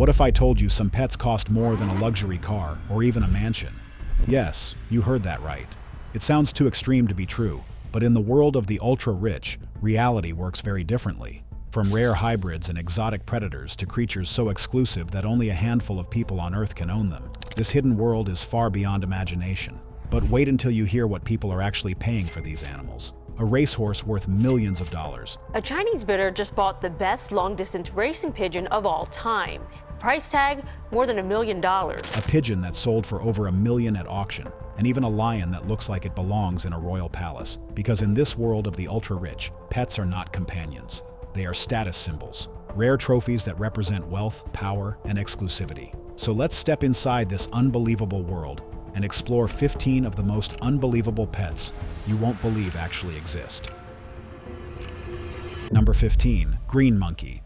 What if I told you some pets cost more than a luxury car or even a mansion? Yes, you heard that right. It sounds too extreme to be true, but in the world of the ultra-rich, reality works very differently. From rare hybrids and exotic predators to creatures so exclusive that only a handful of people on Earth can own them, this hidden world is far beyond imagination. But wait until you hear what people are actually paying for these animals. A racehorse worth millions of dollars. A Chinese bidder just bought the best long-distance racing pigeon of all time. Price tag, more than $1 million. A pigeon that sold for over $1 million at auction, and even a lion that looks like it belongs in a royal palace. Because in this world of the ultra-rich, pets are not companions. They are status symbols, rare trophies that represent wealth, power, and exclusivity. So let's step inside this unbelievable world and explore 15 of the most unbelievable pets you won't believe actually exist. Number 15. Green monkey.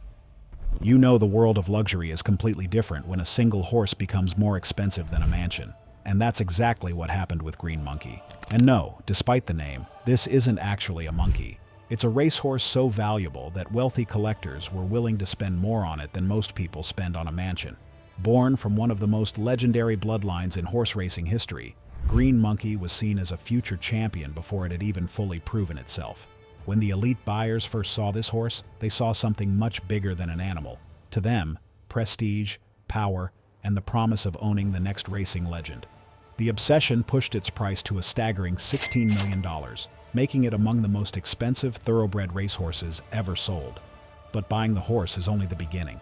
You know the world of luxury is completely different when a single horse becomes more expensive than a mansion. And that's exactly what happened with Green Monkey. And no, despite the name, this isn't actually a monkey. It's a racehorse so valuable that wealthy collectors were willing to spend more on it than most people spend on a mansion. Born from one of the most legendary bloodlines in horse racing history, Green Monkey was seen as a future champion before it had even fully proven itself. When the elite buyers first saw this horse, they saw something much bigger than an animal. To them, prestige, power, and the promise of owning the next racing legend. The obsession pushed its price to a staggering $16 million, making it among the most expensive thoroughbred racehorses ever sold. But buying the horse is only the beginning.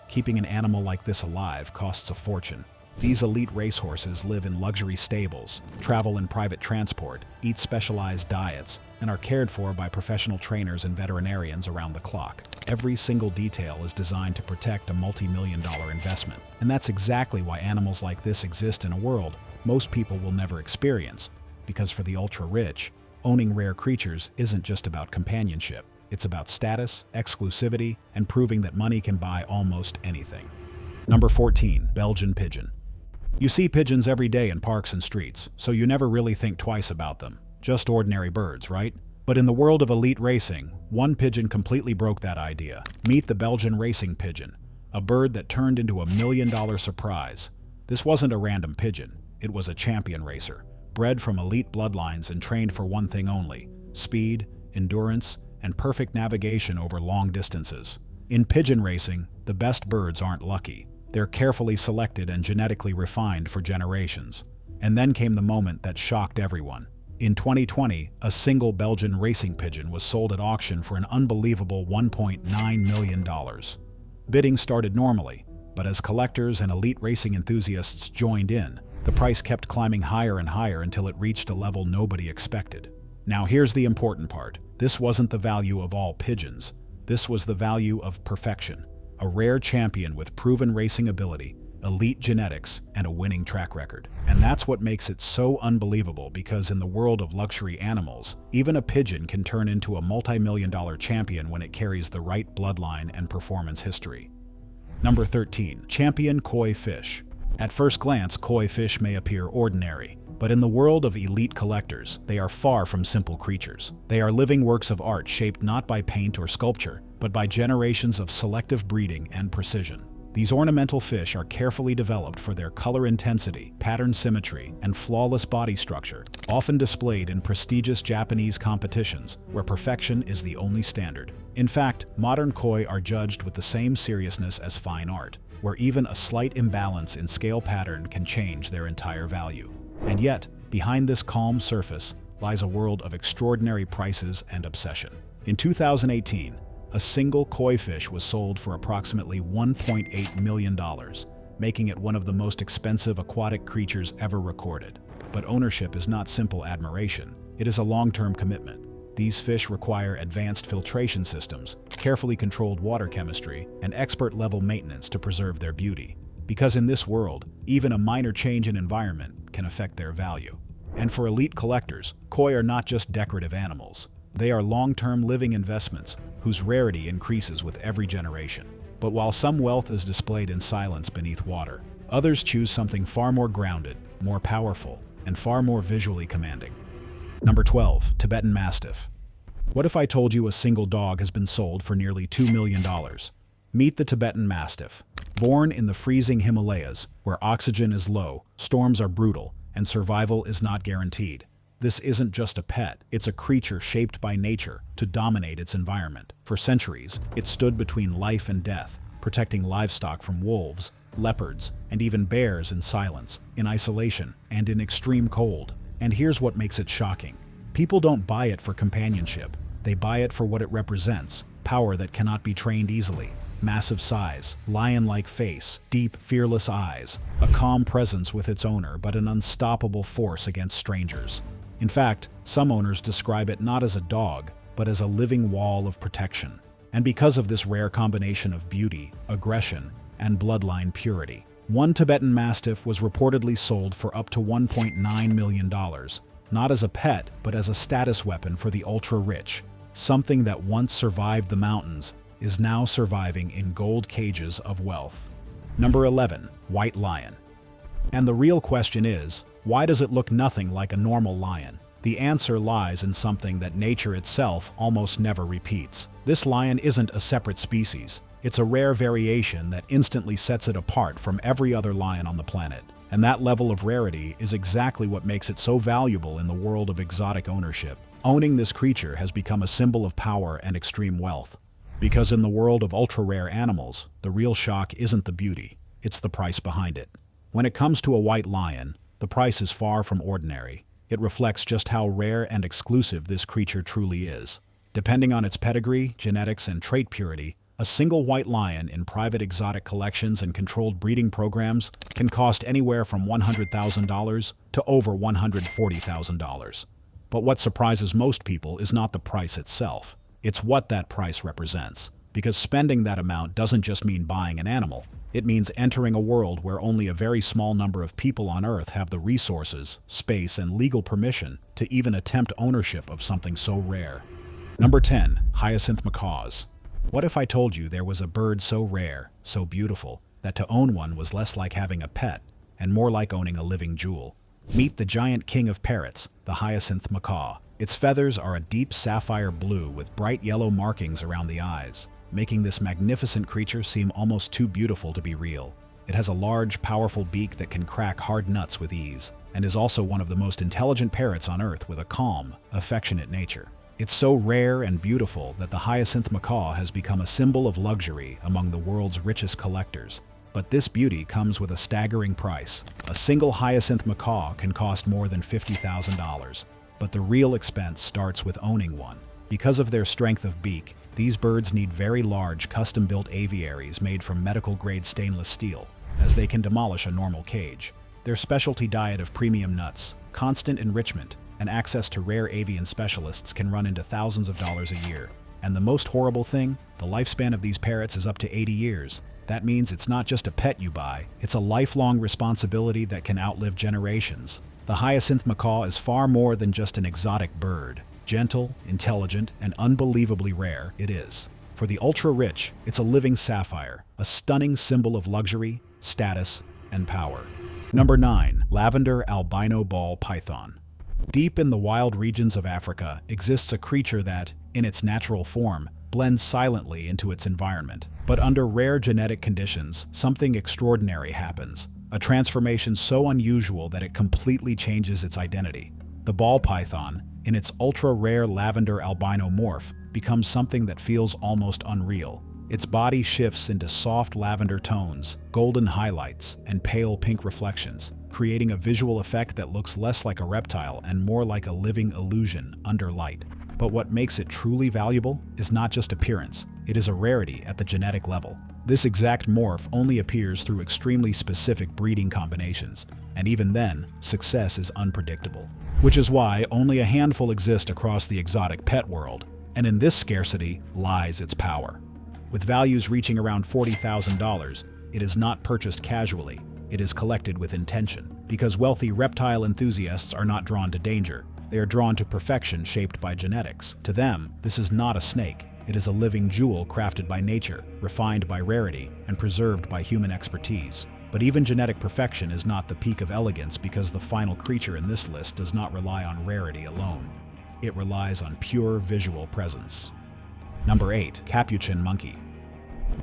Keeping an animal like this alive costs a fortune. These elite racehorses live in luxury stables, travel in private transport, eat specialized diets, and are cared for by professional trainers and veterinarians around the clock. Every single detail is designed to protect a multi-million-dollar investment. And that's exactly why animals like this exist in a world most people will never experience. Because for the ultra-rich, owning rare creatures isn't just about companionship. It's about status, exclusivity, and proving that money can buy almost anything. Number 14. Belgian pigeon. You see pigeons every day in parks and streets, so you never really think twice about them. Just ordinary birds, right? But in the world of elite racing, one pigeon completely broke that idea. Meet the Belgian racing pigeon, a bird that turned into $1 million surprise. This wasn't a random pigeon. It was a champion racer, bred from elite bloodlines and trained for one thing only: speed, endurance, and perfect navigation over long distances. In pigeon racing, the best birds aren't lucky. They're carefully selected and genetically refined for generations. And then came the moment that shocked everyone. In 2020, a single Belgian racing pigeon was sold at auction for an unbelievable $1.9 million. Bidding started normally, but as collectors and elite racing enthusiasts joined in, the price kept climbing higher and higher until it reached a level nobody expected. Now here's the important part. This wasn't the value of all pigeons. This was the value of perfection. A rare champion with proven racing ability, elite genetics, and a winning track record. And that's what makes it so unbelievable, because in the world of luxury animals, even a pigeon can turn into a multi-million-dollar champion when it carries the right bloodline and performance history. Number 13. Champion koi fish. At first glance, koi fish may appear ordinary, but in the world of elite collectors, they are far from simple creatures. They are living works of art shaped not by paint or sculpture, but by generations of selective breeding and precision. These ornamental fish are carefully developed for their color intensity, pattern symmetry, and flawless body structure, often displayed in prestigious Japanese competitions where perfection is the only standard. In fact, modern koi are judged with the same seriousness as fine art, where even a slight imbalance in scale pattern can change their entire value. And yet, behind this calm surface lies a world of extraordinary prices and obsession. In 2018, a single koi fish was sold for approximately $1.8 million, making it one of the most expensive aquatic creatures ever recorded. But ownership is not simple admiration. It is a long-term commitment. These fish require advanced filtration systems, carefully controlled water chemistry, and expert-level maintenance to preserve their beauty. Because in this world, even a minor change in environment can affect their value. And for elite collectors, koi are not just decorative animals. They are long-term living investments whose rarity increases with every generation. But while some wealth is displayed in silence beneath water, others choose something far more grounded, more powerful, and far more visually commanding. Number 12. Tibetan Mastiff. What if I told you a single dog has been sold for nearly $2 million? Meet the Tibetan Mastiff, Born in the freezing Himalayas, where oxygen is low, storms are brutal, and survival is not guaranteed. This isn't just a pet, it's a creature shaped by nature to dominate its environment. For centuries, it stood between life and death, protecting livestock from wolves, leopards, and even bears in silence, in isolation, and in extreme cold. And here's what makes it shocking. People don't buy it for companionship. They buy it for what it represents: power that cannot be trained easily. Massive size, lion-like face, deep, fearless eyes, a calm presence with its owner, but an unstoppable force against strangers. In fact, some owners describe it not as a dog, but as a living wall of protection. And because of this rare combination of beauty, aggression, and bloodline purity, one Tibetan Mastiff was reportedly sold for up to $1.9 million, not as a pet, but as a status weapon for the ultra-rich. Something that once survived the mountains is now surviving in gold cages of wealth. Number 11. White lion. And the real question is, why does it look nothing like a normal lion? The answer lies in something that nature itself almost never repeats. This lion isn't a separate species. It's a rare variation that instantly sets it apart from every other lion on the planet. And that level of rarity is exactly what makes it so valuable in the world of exotic ownership. Owning this creature has become a symbol of power and extreme wealth. Because in the world of ultra-rare animals, the real shock isn't the beauty, it's the price behind it. When it comes to a white lion, the price is far from ordinary. It reflects just how rare and exclusive this creature truly is. Depending on its pedigree, genetics, and trait purity, a single white lion in private exotic collections and controlled breeding programs can cost anywhere from $100,000 to over $140,000. But what surprises most people is not the price itself. It's what that price represents. Because spending that amount doesn't just mean buying an animal. It means entering a world where only a very small number of people on Earth have the resources, space, and legal permission to even attempt ownership of something so rare. Number 10. Hyacinth macaws. What if I told you there was a bird so rare, so beautiful, that to own one was less like having a pet, and more like owning a living jewel? Meet the giant king of parrots, the hyacinth macaw. Its feathers are a deep sapphire blue with bright yellow markings around the eyes, making this magnificent creature seem almost too beautiful to be real. It has a large, powerful beak that can crack hard nuts with ease, and is also one of the most intelligent parrots on Earth with a calm, affectionate nature. It's so rare and beautiful that the hyacinth macaw has become a symbol of luxury among the world's richest collectors. But this beauty comes with a staggering price. A single hyacinth macaw can cost more than $50,000. But the real expense starts with owning one. Because of their strength of beak, these birds need very large, custom-built aviaries made from medical-grade stainless steel, as they can demolish a normal cage. Their specialty diet of premium nuts, constant enrichment, and access to rare avian specialists can run into thousands of dollars a year. And the most horrible thing, the lifespan of these parrots is up to 80 years. That means it's not just a pet you buy, it's a lifelong responsibility that can outlive generations. The hyacinth macaw is far more than just an exotic bird. Gentle, intelligent, and unbelievably rare it is. For the ultra-rich, it's a living sapphire, a stunning symbol of luxury, status, and power. Number 9. Lavender albino ball python. Deep in the wild regions of Africa exists a creature that, in its natural form, blends silently into its environment. But under rare genetic conditions, something extraordinary happens. A transformation so unusual that it completely changes its identity. The ball python, in its ultra-rare lavender albino morph, becomes something that feels almost unreal. Its body shifts into soft lavender tones, golden highlights, and pale pink reflections, creating a visual effect that looks less like a reptile and more like a living illusion under light. But what makes it truly valuable is not just appearance, it is a rarity at the genetic level. This exact morph only appears through extremely specific breeding combinations, and even then, success is unpredictable. Which is why only a handful exist across the exotic pet world, and in this scarcity lies its power. With values reaching around $40,000, it is not purchased casually, it is collected with intention. Because wealthy reptile enthusiasts are not drawn to danger, they are drawn to perfection shaped by genetics. To them, this is not a snake. It is a living jewel crafted by nature, refined by rarity, and preserved by human expertise. But even genetic perfection is not the peak of elegance because the final creature in this list does not rely on rarity alone. It relies on pure visual presence. Number 8. Capuchin monkey.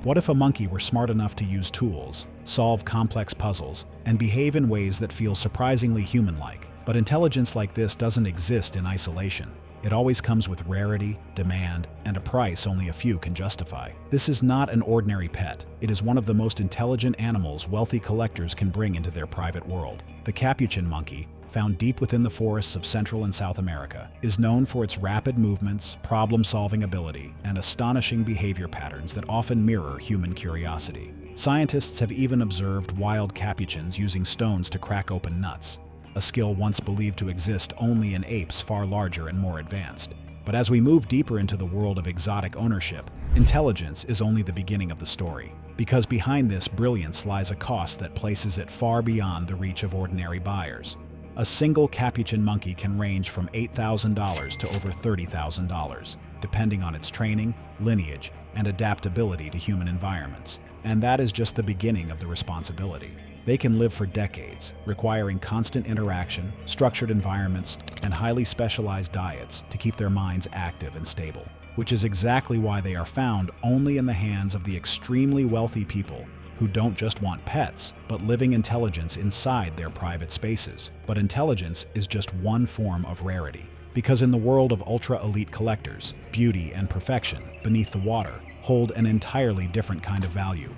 What if a monkey were smart enough to use tools, solve complex puzzles, and behave in ways that feel surprisingly human-like? But intelligence like this doesn't exist in isolation. It always comes with rarity, demand, and a price only a few can justify. This is not an ordinary pet. It is one of the most intelligent animals wealthy collectors can bring into their private world. The capuchin monkey, found deep within the forests of Central and South America, is known for its rapid movements, problem-solving ability, and astonishing behavior patterns that often mirror human curiosity. Scientists have even observed wild capuchins using stones to crack open nuts, a skill once believed to exist only in apes far larger and more advanced. But as we move deeper into the world of exotic ownership, intelligence is only the beginning of the story. Because behind this brilliance lies a cost that places it far beyond the reach of ordinary buyers. A single capuchin monkey can range from $8,000 to over $30,000, depending on its training, lineage, and adaptability to human environments. And that is just the beginning of the responsibility. They can live for decades, requiring constant interaction, structured environments, and highly specialized diets to keep their minds active and stable, which is exactly why they are found only in the hands of the extremely wealthy people who don't just want pets, but living intelligence inside their private spaces. But intelligence is just one form of rarity. Because in the world of ultra-elite collectors, beauty and perfection beneath the water hold an entirely different kind of value.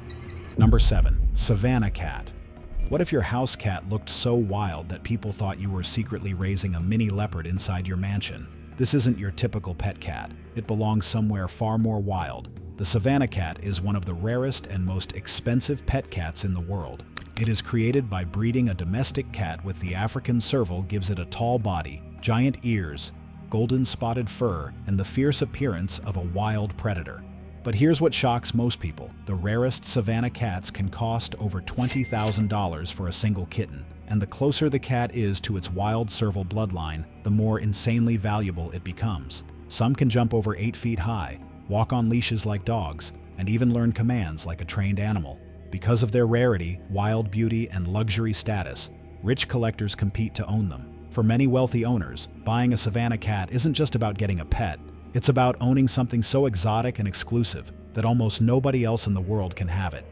Number 7. Savannah cat. What if your house cat looked so wild that people thought you were secretly raising a mini leopard inside your mansion? This isn't your typical pet cat. It belongs somewhere far more wild. The Savannah cat is one of the rarest and most expensive pet cats in the world. It is created by breeding a domestic cat with the African serval gives it a tall body, giant ears, golden spotted fur, and the fierce appearance of a wild predator. But here's what shocks most people. The rarest Savannah cats can cost over $20,000 for a single kitten. And the closer the cat is to its wild serval bloodline, the more insanely valuable it becomes. Some can jump over 8 feet high, walk on leashes like dogs, and even learn commands like a trained animal. Because of their rarity, wild beauty, and luxury status, rich collectors compete to own them. For many wealthy owners, buying a Savannah cat isn't just about getting a pet. It's about owning something so exotic and exclusive that almost nobody else in the world can have it.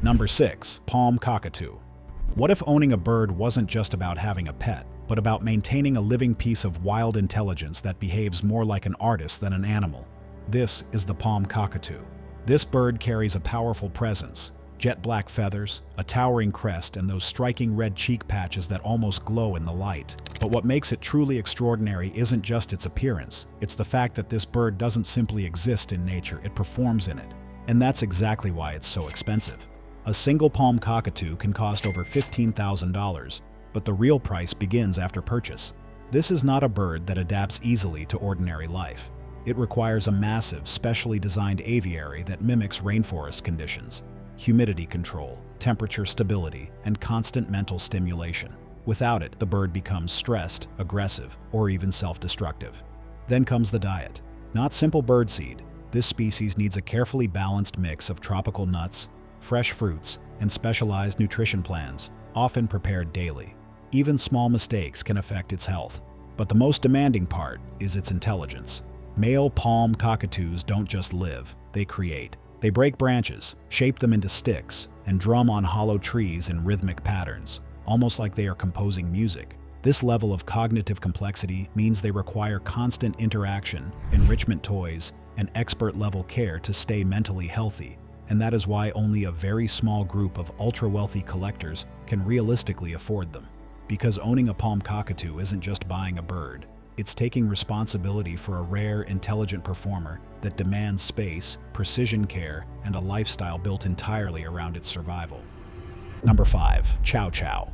Number 6. Palm cockatoo. What if owning a bird wasn't just about having a pet, but about maintaining a living piece of wild intelligence that behaves more like an artist than an animal? This is the palm cockatoo. This bird carries a powerful presence, jet black feathers, a towering crest, and those striking red cheek patches that almost glow in the light. But what makes it truly extraordinary isn't just its appearance, it's the fact that this bird doesn't simply exist in nature, it performs in it. And that's exactly why it's so expensive. A single palm cockatoo can cost over $15,000, but the real price begins after purchase. This is not a bird that adapts easily to ordinary life. It requires a massive, specially designed aviary that mimics rainforest conditions, humidity control, temperature stability, and constant mental stimulation. Without it, the bird becomes stressed, aggressive, or even self-destructive. Then comes the diet. Not simple birdseed. This species needs a carefully balanced mix of tropical nuts, fresh fruits, and specialized nutrition plans, often prepared daily. Even small mistakes can affect its health. But the most demanding part is its intelligence. Male palm cockatoos don't just live, they create. They break branches, shape them into sticks, and drum on hollow trees in rhythmic patterns, almost like they are composing music. This level of cognitive complexity means they require constant interaction, enrichment toys, and expert-level care to stay mentally healthy. And that is why only a very small group of ultra-wealthy collectors can realistically afford them. Because owning a palm cockatoo isn't just buying a bird. It's taking responsibility for a rare, intelligent performer that demands space, precision care, and a lifestyle built entirely around its survival. Number 5. Chow chow.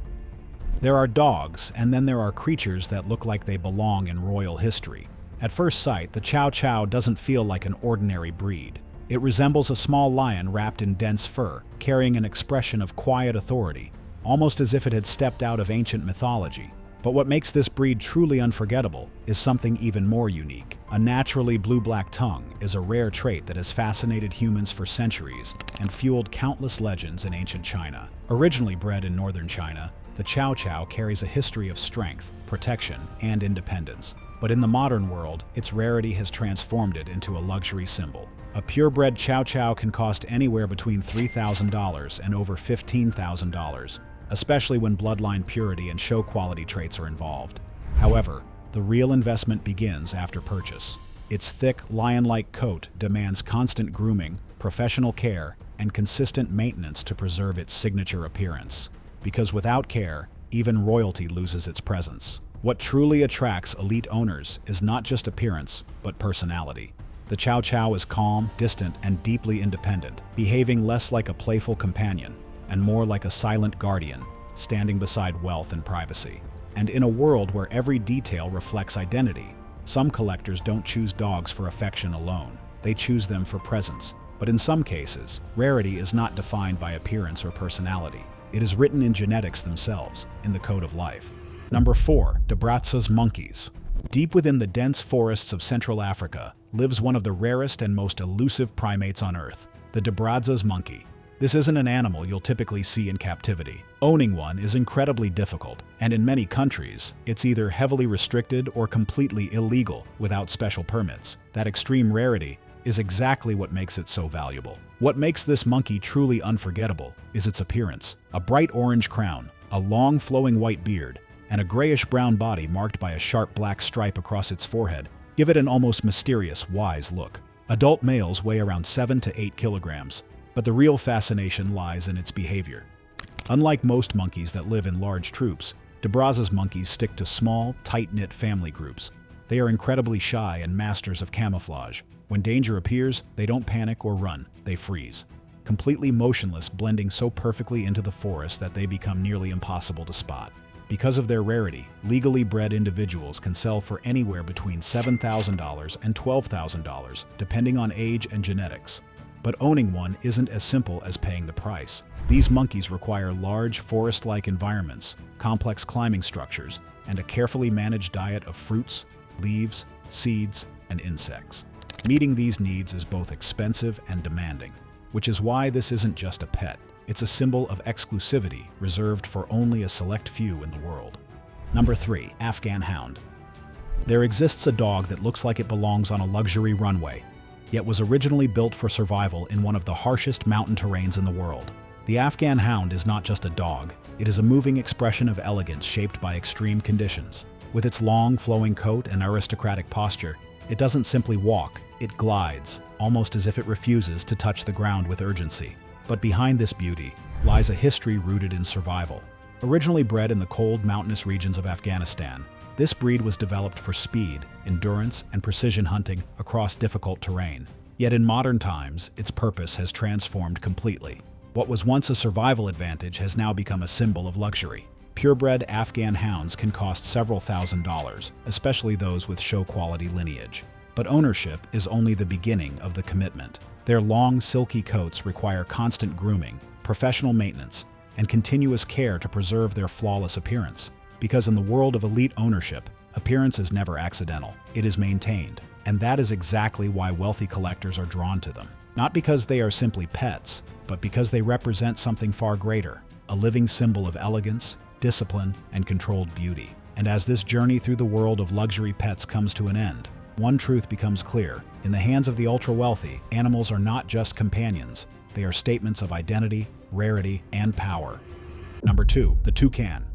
There are dogs, and then there are creatures that look like they belong in royal history. At first sight, the chow chow doesn't feel like an ordinary breed. It resembles a small lion wrapped in dense fur, carrying an expression of quiet authority, almost as if it had stepped out of ancient mythology. But what makes this breed truly unforgettable is something even more unique. A naturally blue-black tongue is a rare trait that has fascinated humans for centuries and fueled countless legends in ancient China. Originally bred in northern China, the Chow Chow carries a history of strength, protection, and independence. But in the modern world, its rarity has transformed it into a luxury symbol. A purebred Chow Chow can cost anywhere between $3,000 and over $15,000, especially when bloodline purity and show quality traits are involved. However, the real investment begins after purchase. Its thick, lion-like coat demands constant grooming, professional care, and consistent maintenance to preserve its signature appearance. Because without care, even royalty loses its presence. What truly attracts elite owners is not just appearance, but personality. The Chow Chow is calm, distant, and deeply independent, behaving less like a playful companion and more like a silent guardian, standing beside wealth and privacy. And in a world where every detail reflects identity, some collectors don't choose dogs for affection alone. They choose them for presence. But in some cases, rarity is not defined by appearance or personality. It is written in genetics themselves, in the code of life. Number 4. Dabratsa's monkeys. Deep within the dense forests of Central Africa lives one of the rarest and most elusive primates on Earth, the Dabratsa's monkey. This isn't an animal you'll typically see in captivity. Owning one is incredibly difficult, and in many countries, it's either heavily restricted or completely illegal without special permits. That extreme rarity is exactly what makes it so valuable. What makes this monkey truly unforgettable is its appearance. A bright orange crown, a long flowing white beard, and a grayish-brown body marked by a sharp black stripe across its forehead give it an almost mysterious, wise look. Adult males weigh around 7 to 8 kilograms, but the real fascination lies in its behavior. Unlike most monkeys that live in large troops, Dabratsa's monkeys stick to small, tight-knit family groups. They are incredibly shy and masters of camouflage. When danger appears, they don't panic or run, they freeze. Completely motionless, blending so perfectly into the forest that they become nearly impossible to spot. Because of their rarity, legally bred individuals can sell for anywhere between $7,000 and $12,000, depending on age and genetics. But owning one isn't as simple as paying the price. These monkeys require large, forest-like environments, complex climbing structures, and a carefully managed diet of fruits, leaves, seeds, and insects. Meeting these needs is both expensive and demanding, which is why this isn't just a pet. It's a symbol of exclusivity reserved for only a select few in the world. Number 3. Afghan Hound. There exists a dog that looks like it belongs on a luxury runway, yet was originally built for survival in one of the harshest mountain terrains in the world. The Afghan Hound is not just a dog, it is a moving expression of elegance shaped by extreme conditions. With its long, flowing coat and aristocratic posture, it doesn't simply walk, it glides, almost as if it refuses to touch the ground with urgency. But behind this beauty lies a history rooted in survival. Originally bred in the cold, mountainous regions of Afghanistan, this breed was developed for speed, endurance, and precision hunting across difficult terrain. Yet in modern times, its purpose has transformed completely. What was once a survival advantage has now become a symbol of luxury. Purebred Afghan hounds can cost several $1,000s, especially those with show-quality lineage. But ownership is only the beginning of the commitment. Their long, silky coats require constant grooming, professional maintenance, and continuous care to preserve their flawless appearance. Because in the world of elite ownership, appearance is never accidental. It is maintained. And that is exactly why wealthy collectors are drawn to them. Not because they are simply pets, but because they represent something far greater, a living symbol of elegance, discipline, and controlled beauty. And as this journey through the world of luxury pets comes to an end, one truth becomes clear. In the hands of the ultra-wealthy, animals are not just companions. They are statements of identity, rarity, and power. Number 2. The toucan.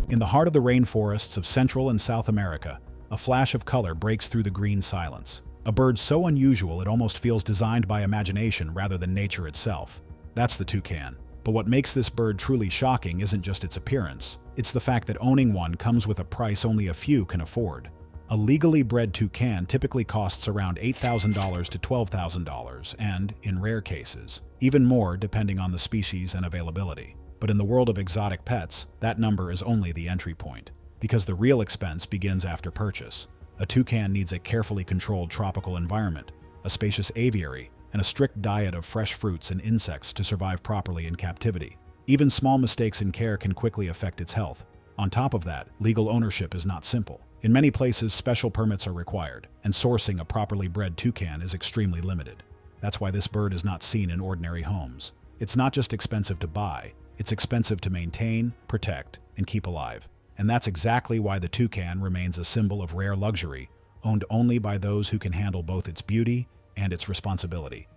In the heart of the rainforests of Central and South America, a flash of color breaks through the green silence. A bird so unusual it almost feels designed by imagination rather than nature itself. That's the toucan. But what makes this bird truly shocking isn't just its appearance. It's the fact that owning one comes with a price only a few can afford. A legally bred toucan typically costs around $8,000 to $12,000, and, in rare cases, even more depending on the species and availability. But in the world of exotic pets, that number is only the entry point, because the real expense begins after purchase. A toucan needs a carefully controlled tropical environment, a spacious aviary, and a strict diet of fresh fruits and insects to survive properly in captivity. Even small mistakes in care can quickly affect its health. On top of that, legal ownership is not simple. In many places, special permits are required, and sourcing a properly bred toucan is extremely limited. That's why this bird is not seen in ordinary homes. It's not just expensive to buy, it's expensive to maintain, protect, and keep alive. And that's exactly why the toucan remains a symbol of rare luxury, owned only by those who can handle both its beauty and its responsibility.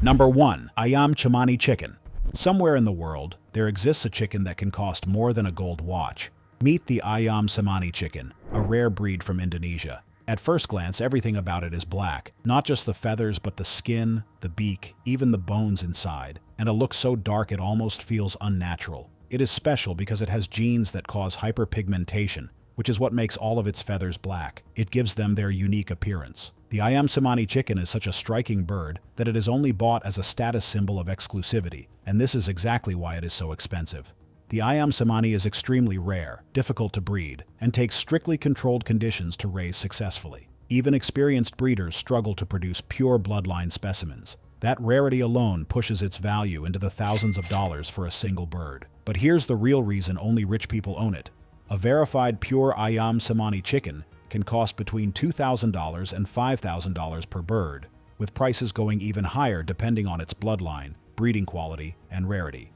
Number 1. Ayam Cemani chicken. Somewhere in the world, there exists a chicken that can cost more than a gold watch. Meet the Ayam Cemani chicken, a rare breed from Indonesia. At first glance, everything about it is black. Not just the feathers, but the skin, the beak, even the bones inside. And a look so dark it almost feels unnatural. It is special because it has genes that cause hyperpigmentation, which is what makes all of its feathers black. It gives them their unique appearance. The Ayam Cemani chicken is such a striking bird that it is only bought as a status symbol of exclusivity, and this is exactly why it is so expensive. The Ayam Cemani is extremely rare, difficult to breed, and takes strictly controlled conditions to raise successfully. Even experienced breeders struggle to produce pure bloodline specimens. That rarity alone pushes its value into the thousands of dollars for a single bird. But here's the real reason only rich people own it. A verified pure Ayam Cemani chicken can cost between $2,000 and $5,000 per bird, with prices going even higher depending on its bloodline, breeding quality, and rarity.